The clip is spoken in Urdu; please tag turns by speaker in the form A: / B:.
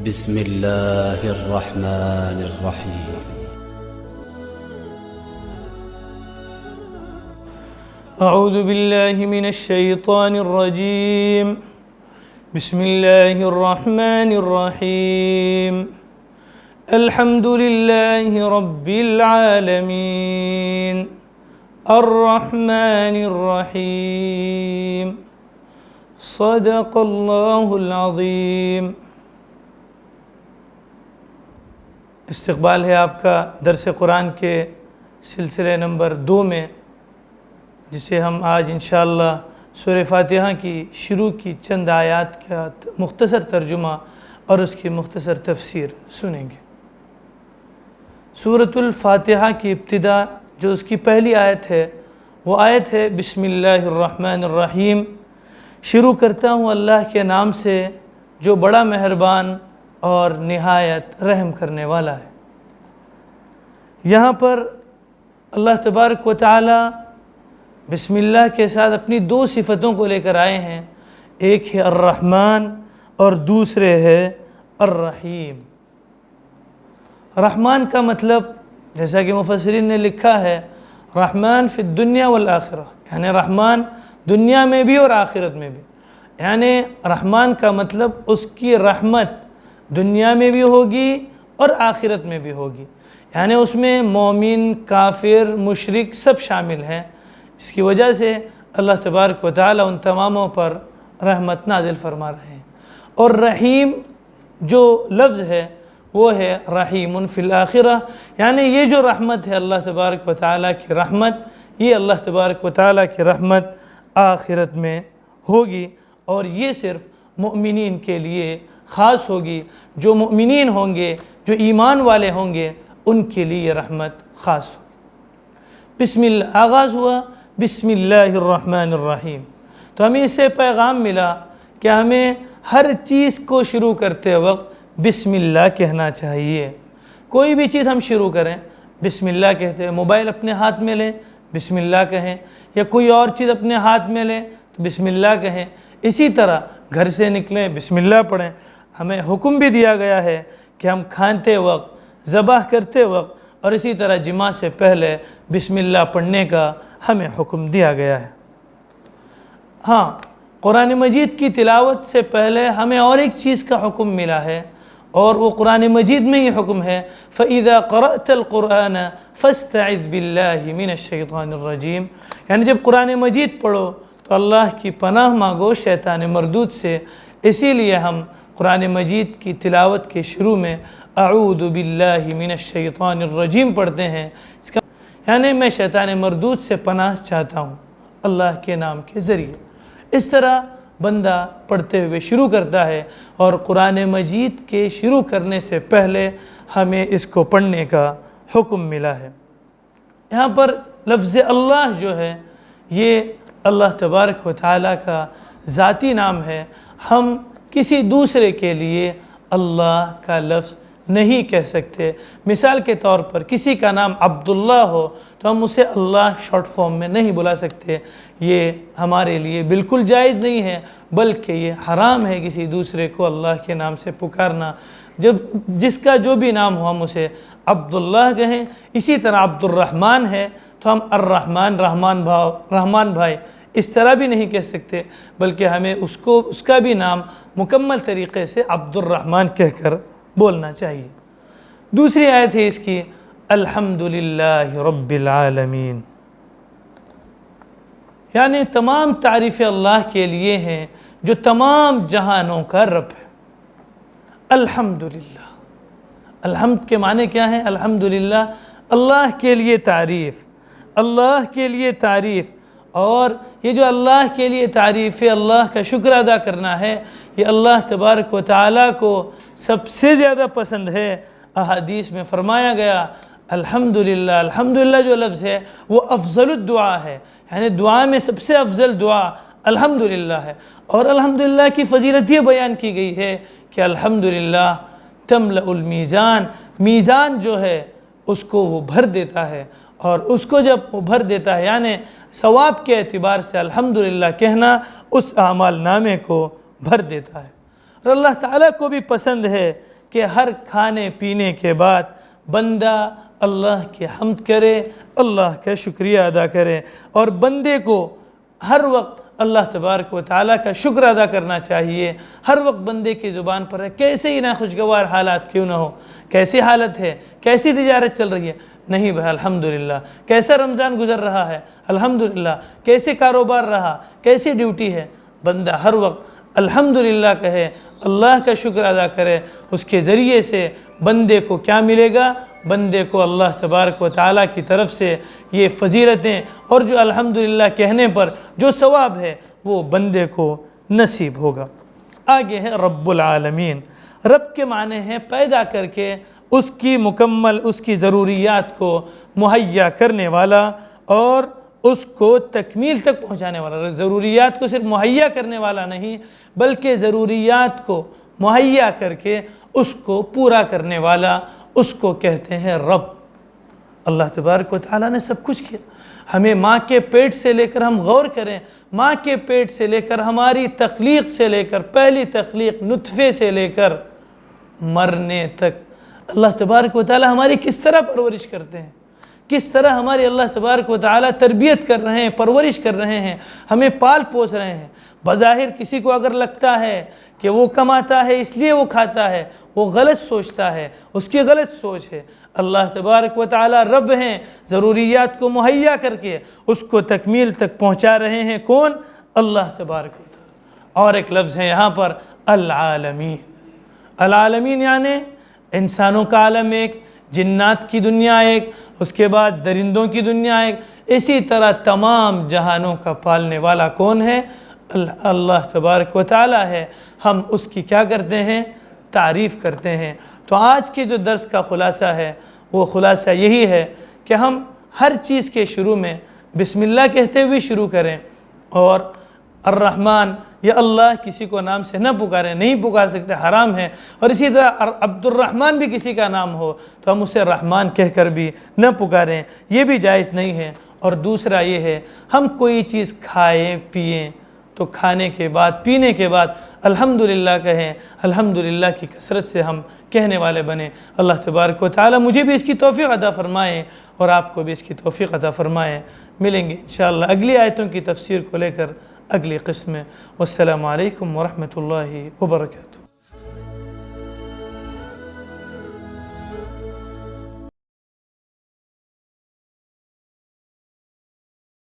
A: بسم الله الرحمن الرحيم.
B: أعوذ بالله من الشيطان الرجيم. بسم الله الرحمن الرحيم. الحمد لله رب العالمين الرحمن الرحيم. صدق الله العظيم. استقبال ہے آپ کا درس قرآن کے سلسلے نمبر 2 میں، جسے ہم آج انشاءاللہ سورہ فاتحہ کی شروع کی چند آیات کا مختصر ترجمہ اور اس کی مختصر تفسیر سنیں گے۔ سورۃ الفاتحہ کی ابتدا جو اس کی پہلی آیت ہے وہ آیت ہے بسم اللہ الرحمن الرحیم، شروع کرتا ہوں اللہ کے نام سے جو بڑا مہربان اور نہایت رحم کرنے والا ہے۔ یہاں پر اللہ تبارک و تعالی بسم اللہ کے ساتھ اپنی 2 صفتوں کو لے کر آئے ہیں، ایک ہے الرحمن اور دوسرے ہے الرحیم۔ رحمان کا مطلب جیسا کہ مفسرین نے لکھا ہے رحمان فی الدنیا والآخرہ، یعنی رحمان دنیا میں بھی اور آخرت میں بھی، یعنی رحمان کا مطلب اس کی رحمت دنیا میں بھی ہوگی اور آخرت میں بھی ہوگی، یعنی اس میں مومن، کافر، مشرک سب شامل ہیں۔ اس کی وجہ سے اللہ تبارک و تعالی ان تماموں پر رحمت نازل فرما رہے ہیں۔ اور رحیم جو لفظ ہے وہ ہے رحیم فی الآخرہ، یعنی یہ جو رحمت ہے اللہ تبارک و تعالی کی رحمت، یہ اللہ تبارک و تعالی کی رحمت آخرت میں ہوگی، اور یہ صرف مؤمنین کے لیے خاص ہوگی۔ جو مؤمنین ہوں گے، جو ایمان والے ہوں گے، ان کے لیے یہ رحمت خاص ہوگی۔ بسم اللہ آغاز ہوا، بسم اللہ الرحمن الرحیم، تو ہمیں اس سے پیغام ملا کہ ہمیں ہر چیز کو شروع کرتے وقت بسم اللہ کہنا چاہیے۔ کوئی بھی چیز ہم شروع کریں بسم اللہ کہتے ہیں، موبائل اپنے ہاتھ میں لیں بسم اللہ کہیں، یا کوئی اور چیز اپنے ہاتھ میں لیں تو بسم اللہ کہیں۔ اسی طرح گھر سے نکلیں بسم اللہ پڑھیں۔ ہمیں حکم بھی دیا گیا ہے کہ ہم کھاتے وقت، ذبح کرتے وقت اور اسی طرح جماع سے پہلے بسم اللہ پڑھنے کا ہمیں حکم دیا گیا ہے۔ ہاں، قرآن مجید کی تلاوت سے پہلے ہمیں اور ایک چیز کا حکم ملا ہے، اور وہ قرآن مجید میں یہ حکم ہے فَإِذَا قَرَأْتَ الْقُرْآنَ فَاسْتَعِذْ بِاللَّهِ مِنَ الشَّيْطَانِ الرَّجِيمِ، یعنی جب قرآن مجید پڑھو تو اللہ کی پناہ مانگو شیطان مردود سے۔ اسی لیے ہم قرآن مجید کی تلاوت کے شروع میں اعوذ باللہ من الشیطان الرجیم پڑھتے ہیں، اس کا یعنی میں شیطان مردود سے پناہ چاہتا ہوں اللہ کے نام کے ذریعے۔ اس طرح بندہ پڑھتے ہوئے شروع کرتا ہے، اور قرآن مجید کے شروع کرنے سے پہلے ہمیں اس کو پڑھنے کا حکم ملا ہے۔ یہاں پر لفظ اللہ جو ہے یہ اللہ تبارک و تعالیٰ کا ذاتی نام ہے۔ ہم کسی دوسرے کے لیے اللہ کا لفظ نہیں کہہ سکتے۔ مثال کے طور پر کسی کا نام عبداللہ ہو تو ہم اسے اللہ شارٹ فارم میں نہیں بلا سکتے، یہ ہمارے لیے بالکل جائز نہیں ہے، بلکہ یہ حرام ہے کسی دوسرے کو اللہ کے نام سے پکارنا۔ جس کا جو بھی نام ہو ہم اسے عبداللہ کہیں۔ اسی طرح عبد الرحمن ہے تو ہم الرحمن، رحمان بھائی اس طرح بھی نہیں کہہ سکتے، بلکہ ہمیں اس کا بھی نام مکمل طریقے سے عبد الرحمن کہہ کر بولنا چاہیے۔ دوسری آیت ہے اس کی الحمدللہ رب العالمین، یعنی تمام تعریفیں اللہ کے لیے ہیں جو تمام جہانوں کا رب ہے۔ الحمدللہ، الحمد کے معنی کیا ہیں؟ الحمدللہ اللہ کے لیے تعریف، اللہ کے لیے تعریف، اور یہ جو اللہ کے لیے تعریف ہے، اللہ کا شکر ادا کرنا ہے، یہ اللہ تبارک و تعالیٰ کو سب سے زیادہ پسند ہے۔ احادیث میں فرمایا گیا الحمدللہ، الحمدللہ جو لفظ ہے وہ افضل الدعا ہے، یعنی دعا میں سب سے افضل دعا الحمدللہ ہے۔ اور الحمدللہ کی فضیلت یہ بیان کی گئی ہے کہ الحمدللہ تملأ المیزان، میزان جو ہے اس کو وہ بھر دیتا ہے، اور اس کو جب وہ بھر دیتا ہے یعنی ثواب کے اعتبار سے الحمدللہ کہنا اس اعمال نامے کو بھر دیتا ہے۔ اور اللہ تعالیٰ کو بھی پسند ہے کہ ہر کھانے پینے کے بعد بندہ اللہ کی حمد کرے، اللہ کا شکریہ ادا کرے، اور بندے کو ہر وقت اللہ تبارک و تعالیٰ کا شکر ادا کرنا چاہیے۔ ہر وقت بندے کی زبان پر ہے، کیسے ہی ناخوشگوار حالات کیوں نہ ہو، کیسی حالت ہے، کیسی تجارت چل رہی ہے، نہیں بھائی الحمدللہ، کیسا رمضان گزر رہا ہے الحمدللہ، کیسے کاروبار رہا، کیسی ڈیوٹی ہے، بندہ ہر وقت الحمدللہ کہے، اللہ کا شکر ادا کرے۔ اس کے ذریعے سے بندے کو کیا ملے گا؟ بندے کو اللہ تبارک و تعالیٰ کی طرف سے یہ فضیلتیں اور جو الحمدللہ کہنے پر جو ثواب ہے وہ بندے کو نصیب ہوگا۔ آگے ہے رب العالمین۔ رب کے معنی ہیں پیدا کر کے اس کی مکمل اس کی ضروریات کو مہیا کرنے والا اور اس کو تکمیل تک پہنچانے والا۔ ضروریات کو صرف مہیا کرنے والا نہیں بلکہ ضروریات کو مہیا کر کے اس کو پورا کرنے والا، اس کو کہتے ہیں رب۔ اللہ تبارک و تعالیٰ نے سب کچھ کیا۔ ہمیں ماں کے پیٹ سے لے کر ہم غور کریں، ماں کے پیٹ سے لے کر ہماری تخلیق سے لے کر پہلی تخلیق نطفے سے لے کر مرنے تک اللہ تبارک و تعالیٰ ہماری کس طرح پرورش کرتے ہیں، کس طرح ہماری اللہ تبارک و تعالیٰ تربیت کر رہے ہیں، پرورش کر رہے ہیں، ہمیں پال پوس رہے ہیں۔ بظاہر کسی کو اگر لگتا ہے کہ وہ کماتا ہے اس لیے وہ کھاتا ہے، وہ غلط سوچتا ہے، اس کی غلط سوچ ہے۔ اللہ تبارک و تعالیٰ رب ہیں، ضروریات کو مہیا کر کے اس کو تکمیل تک پہنچا رہے ہیں۔ کون؟ اللہ تبارک و تعالیٰ۔ اور ایک لفظ ہے یہاں پر العالمین۔ العالمین یعنی انسانوں کا عالم ایک، جنات کی دنیا ایک، اس کے بعد درندوں کی دنیا ایک، اسی طرح تمام جہانوں کا پالنے والا کون ہے؟ اللہ تبارک و تعالیٰ ہے۔ ہم اس کی کیا کرتے ہیں؟ تعریف کرتے ہیں۔ تو آج کے جو درس کا خلاصہ ہے وہ خلاصہ یہی ہے کہ ہم ہر چیز کے شروع میں بسم اللہ کہتے ہوئے شروع کریں، اور الرحمن یا اللہ کسی کو نام سے نہ پکاریں، نہیں پکار سکتے، حرام ہے۔ اور اسی طرح عبد الرحمن بھی کسی کا نام ہو تو ہم اسے رحمان کہہ کر بھی نہ پکاریں، یہ بھی جائز نہیں ہے۔ اور دوسرا یہ ہے ہم کوئی چیز کھائیں پیئیں تو کھانے کے بعد پینے کے بعد الحمدللہ کہیں، الحمدللہ کی کثرت سے ہم کہنے والے بنیں۔ اللہ تبارک و تعالیٰ مجھے بھی اس کی توفیق عطا فرمائے اور آپ کو بھی اس کی توفیق عطا فرمائے۔ ملیں گے انشاءاللہ اگلی آیتوں کی تفسیر کو لے کر اگلی قسم میں۔ والسلام علیکم ورحمۃ اللہ وبرکاتہ۔